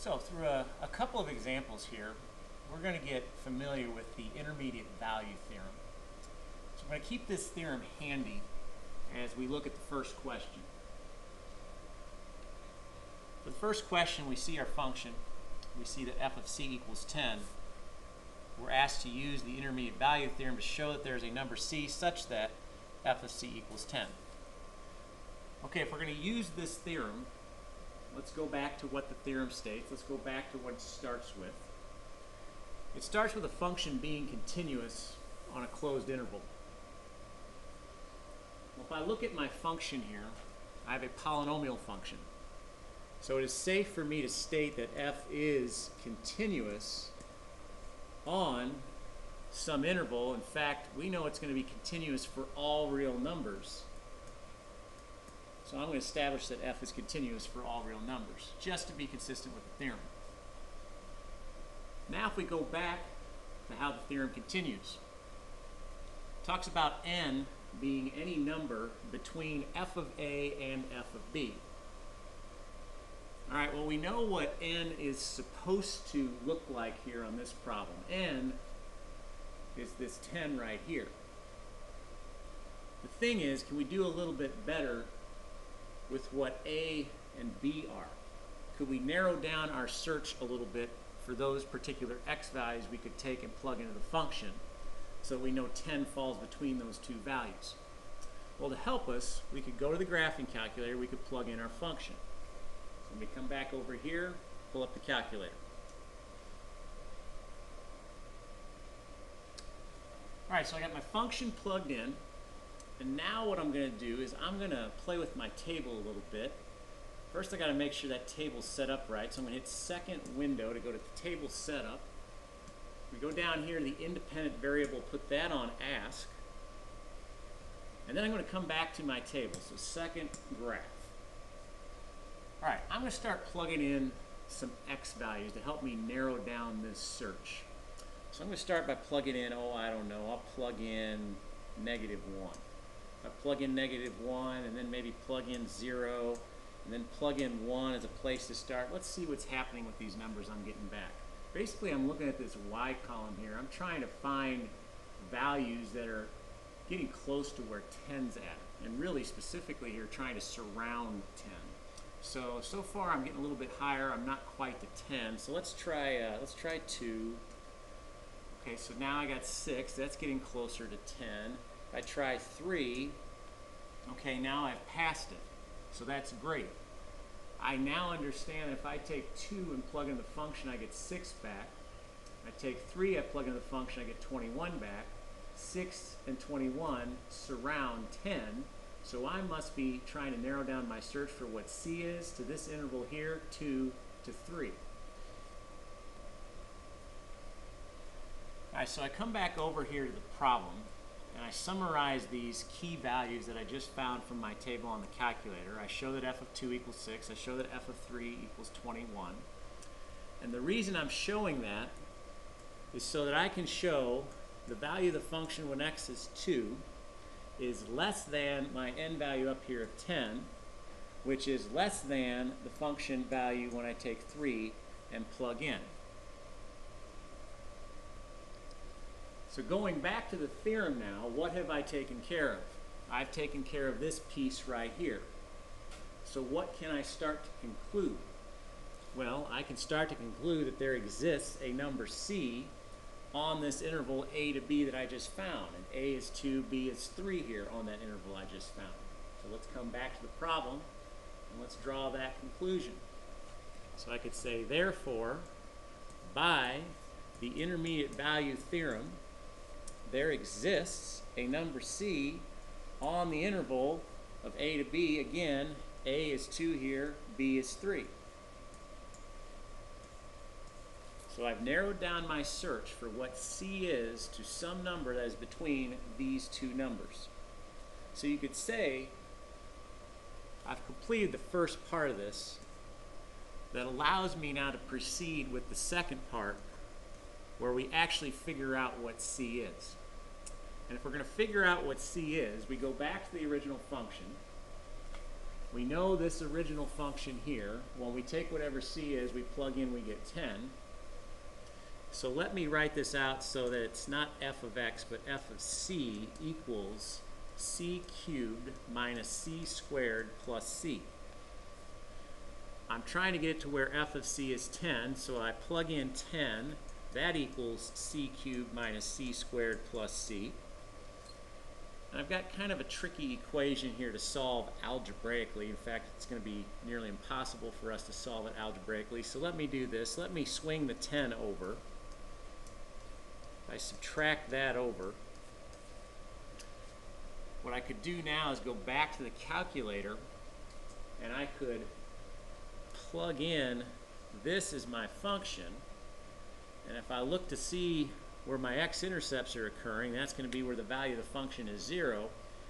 So through a couple of examples here, we're going to get familiar with the intermediate value theorem. So I'm going to keep this theorem handy as we look at the first question. For the first question, we see our function. We see that f of c equals 10. We're asked to use the intermediate value theorem to show that there's a number c such that f of c equals 10. Okay, if we're going to use this theorem, let's go back to what the theorem states. Let's go back to what it starts with. It starts with a function being continuous on a closed interval. Well, if I look at my function here, I have a polynomial function. So it is safe for me to state that f is continuous on some interval. In fact, we know it's going to be continuous for all real numbers. So I'm going to establish that f is continuous for all real numbers, just to be consistent with the theorem. Now if we go back to how the theorem continues, it talks about n being any number between f of a and f of b. All right, well, we know what n is supposed to look like here on this problem. N is this 10 right here. The thing is, can we do a little bit better with what a and b are? Could we narrow down our search a little bit for those particular x values we could take and plug into the function so we know 10 falls between those two values? Well, to help us, we could go to the graphing calculator, we could plug in our function. So let me come back over here, pull up the calculator. All right, so I got my function plugged in, and now what I'm going to do is I'm going to play with my table a little bit. First, I got to make sure that table's set up right, so I'm going to hit second window to go to the table setup. We go down here to the independent variable, put that on ask, and then I'm going to come back to my table, so second graph. All right, I'm going to start plugging in some x values to help me narrow down this search. So I'm going to start by plugging in, I don't know, I'll plug in -1. I plug in -1 and then maybe plug in 0 and then plug in 1 as a place to start. Let's see what's happening with these numbers I'm getting back. Basically, I'm looking at this y column here. I'm trying to find values that are getting close to where 10's at, and really specifically here trying to surround 10. So far I'm getting a little bit higher. I'm not quite to 10. So let's try 2. Okay, so now I got 6. That's getting closer to 10. If I try 3, okay, now I've passed it. So that's great. I now understand that if I take 2 and plug in the function, I get 6 back. I take 3, I plug in the function, I get 21 back. 6 and 21 surround 10. So I must be trying to narrow down my search for what c is to this interval here, 2 to 3. All right, so I come back over here to the problem, and I summarize these key values that I just found from my table on the calculator. I show that f of 2 equals 6. I show that f of 3 equals 21. And the reason I'm showing that is so that I can show the value of the function when x is 2 is less than my n value up here of 10, which is less than the function value when I take 3 and plug in. So going back to the theorem now, what have I taken care of? I've taken care of this piece right here. So what can I start to conclude? Well, I can start to conclude that there exists a number c on this interval a to b that I just found. And a is 2, b is 3 here on that interval I just found. So let's come back to the problem and let's draw that conclusion. So I could say, therefore, by the intermediate value theorem, there exists a number c on the interval of a to b. Again, a is 2 here, b is 3. So I've narrowed down my search for what c is to some number that is between these two numbers. So you could say I've completed the first part of this that allows me now to proceed with the second part where we actually figure out what c is. And if we're going to figure out what c is, we go back to the original function. We know this original function here, when we take whatever c is, we plug in, we get 10. So let me write this out so that it's not f of x, but f of c equals c cubed minus c squared plus c. I'm trying to get it to where f of c is 10, so I plug in 10. That equals c cubed minus c squared plus c. And I've got kind of a tricky equation here to solve algebraically. In fact, it's going to be nearly impossible for us to solve it algebraically. So let me do this. Let me swing the 10 over. If I subtract that over, what I could do now is go back to the calculator, and I could plug in this as my function. And if I look to see where my x-intercepts are occurring, that's going to be where the value of the function is 0.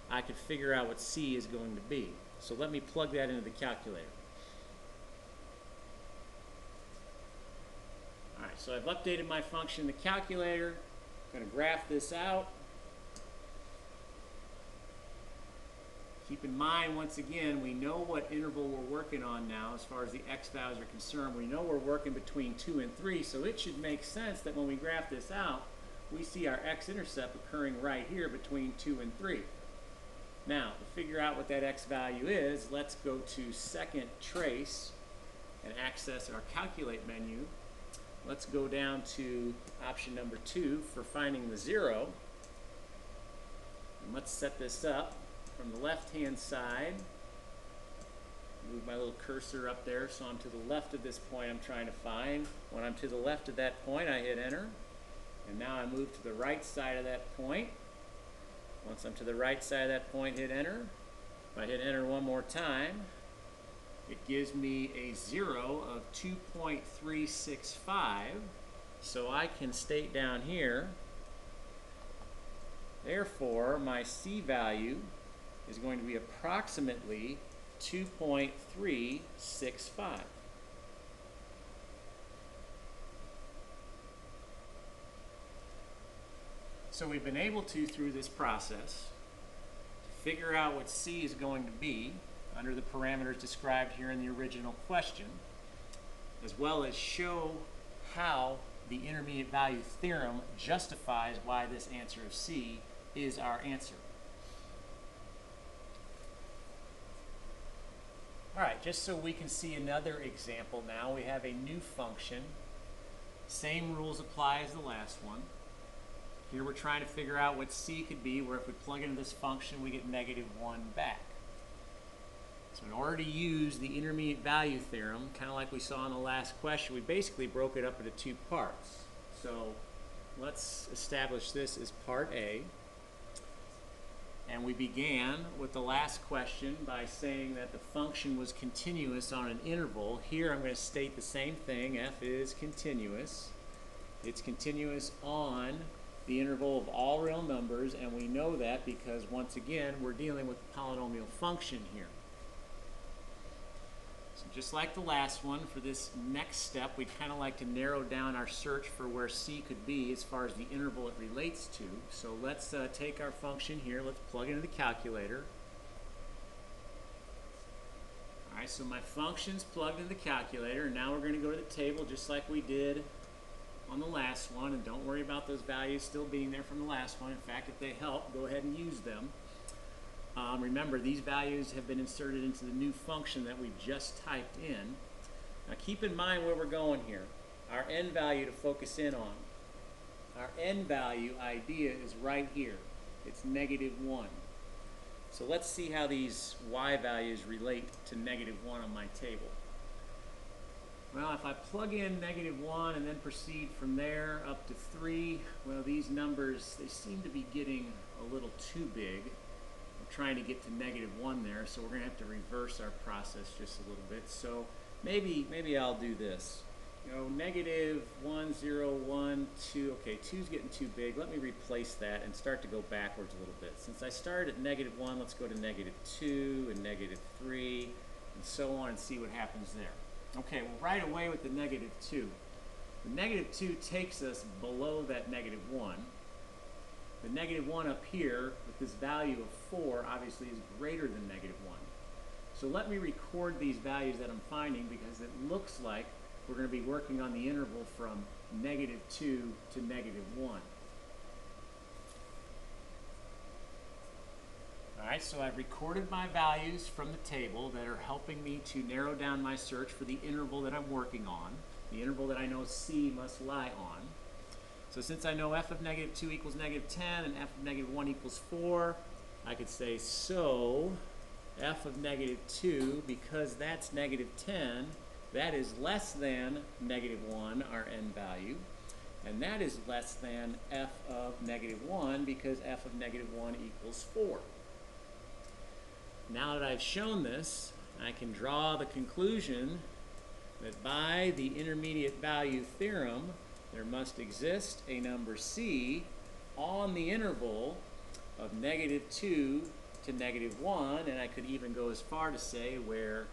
I could figure out what c is going to be. So let me plug that into the calculator. Alright, so I've updated my function in the calculator. I'm going to graph this out. Keep in mind, once again, we know what interval we're working on now as far as the x values are concerned. We know we're working between 2 and 3, so it should make sense that when we graph this out, we see our x-intercept occurring right here between 2 and 3. Now, to figure out what that x value is, let's go to second trace and access our calculate menu. Let's go down to option number 2 for finding the 0. And let's set this up. From the left-hand side, move my little cursor up there so I'm to the left of this point I'm trying to find. When I'm to the left of that point, I hit enter. And now I move to the right side of that point. Once I'm to the right side of that point, hit enter. If I hit enter one more time, it gives me a 0 of 2.365. So I can state down here, therefore, my c value is going to be approximately 2.365. So we've been able to, through this process, figure out what c is going to be under the parameters described here in the original question, as well as show how the intermediate value theorem justifies why this answer of c is our answer. Alright, just so we can see another example now, we have a new function. Same rules apply as the last one. Here we're trying to figure out what c could be, where if we plug into this function we get -1 back. So in order to use the intermediate value theorem, kind of like we saw in the last question, we basically broke it up into 2 parts. So let's establish this as part A. And we began with the last question by saying that the function was continuous on an interval. Here I'm going to state the same thing. F is continuous. It's continuous on the interval of all real numbers, and we know that because, once again, we're dealing with a polynomial function here. So just like the last one, for this next step, we'd kind of like to narrow down our search for where c could be as far as the interval it relates to. So let's take our function here, let's plug it into the calculator. Alright, so my function's plugged into the calculator, and now we're going to go to the table just like we did on the last one, and don't worry about those values still being there from the last one. In fact, if they help, go ahead and use them. Remember, these values have been inserted into the new function that we just typed in. Now keep in mind where we're going here. Our n value to focus in on. Our n value idea is right here. It's -1. So let's see how these y values relate to -1 on my table. Well, if I plug in -1 and then proceed from there up to 3, well, these numbers, they seem to be getting a little too big. I'm trying to get to -1 there, so we're going to have to reverse our process just a little bit. So maybe I'll do this. You know, -1, 0, 1, 2. Okay, 2's getting too big. Let me replace that and start to go backwards a little bit. Since I started at -1, let's go to -2 and -3 and so on and see what happens there. Okay, well, right away with the -2. The -2 takes us below that -1. The -1 up here with this value of 4 obviously is greater than -1. So let me record these values that I'm finding, because it looks like we're going to be working on the interval from -2 to -1. Alright, so I've recorded my values from the table that are helping me to narrow down my search for the interval that I'm working on, the interval that I know C must lie on. So since I know f of -2 equals -10 and f of -1 equals 4, I could say, so f of -2, because that's -10, that is less than -1, our n value, and that is less than f of -1, because f of -1 equals 4. Now that I've shown this, I can draw the conclusion that by the intermediate value theorem, there must exist a number C on the interval of -2 to -1, and I could even go as far to say where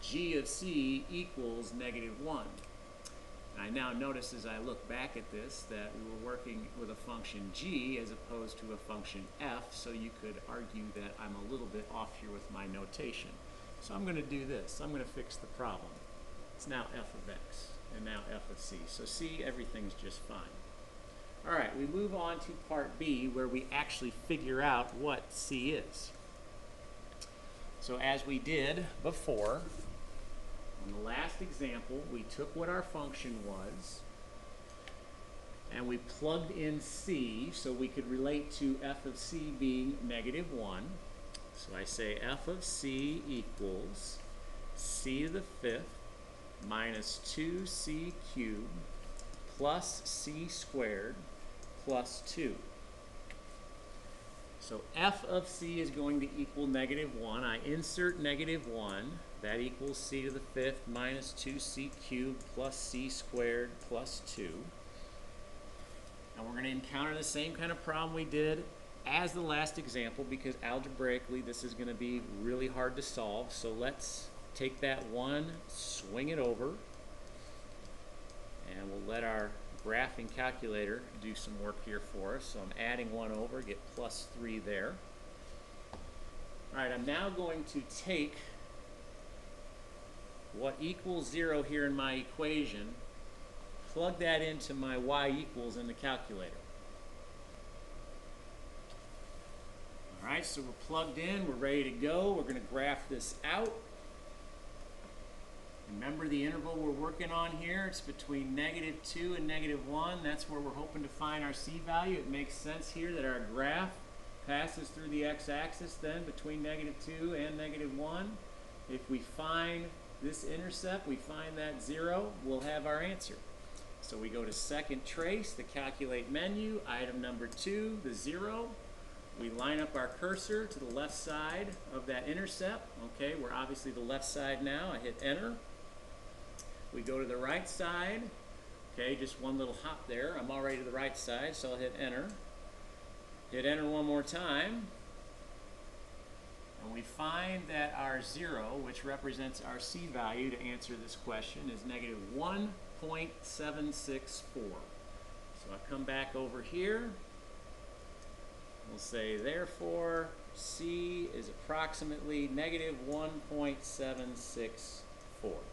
g of C equals -1. And I now notice as I look back at this that we were working with a function g as opposed to a function f, so you could argue that I'm a little bit off here with my notation. So I'm going to do this. I'm going to fix the problem. It's now f of x and now f of c. So see, everything's just fine. All right, we move on to part B, where we actually figure out what c is. So as we did before, in the last example, we took what our function was and we plugged in c so we could relate to f of c being -1. So I say f of c equals c to the 5th minus 2c cubed plus c squared plus 2. So f of c is going to equal -1. I insert -1. That equals c to the 5th minus 2c cubed plus c squared plus 2. And we're going to encounter the same kind of problem we did as the last example, because algebraically this is going to be really hard to solve. So let's take that 1, swing it over, and we'll let our graphing calculator do some work here for us. So I'm adding 1 over, get plus 3 there. All right, I'm now going to take what equals 0 here in my equation, plug that into my y equals in the calculator. All right, so we're plugged in, we're ready to go. We're going to graph this out. Remember the interval we're working on here, it's between -2 and -1. That's where we're hoping to find our c value. It makes sense here that our graph passes through the x-axis then between -2 and -1. If we find this intercept, we find that 0, we'll have our answer. So we go to second trace, the calculate menu, item number 2, the 0. We line up our cursor to the left side of that intercept. Okay, we're obviously the left side now. I hit enter. We go to the right side. Okay, just one little hop there. I'm already to the right side, so I'll hit enter. Hit enter one more time. And we find that our 0, which represents our c value to answer this question, is -1.764. So I come back over here. We'll say, therefore, c is approximately -1.764.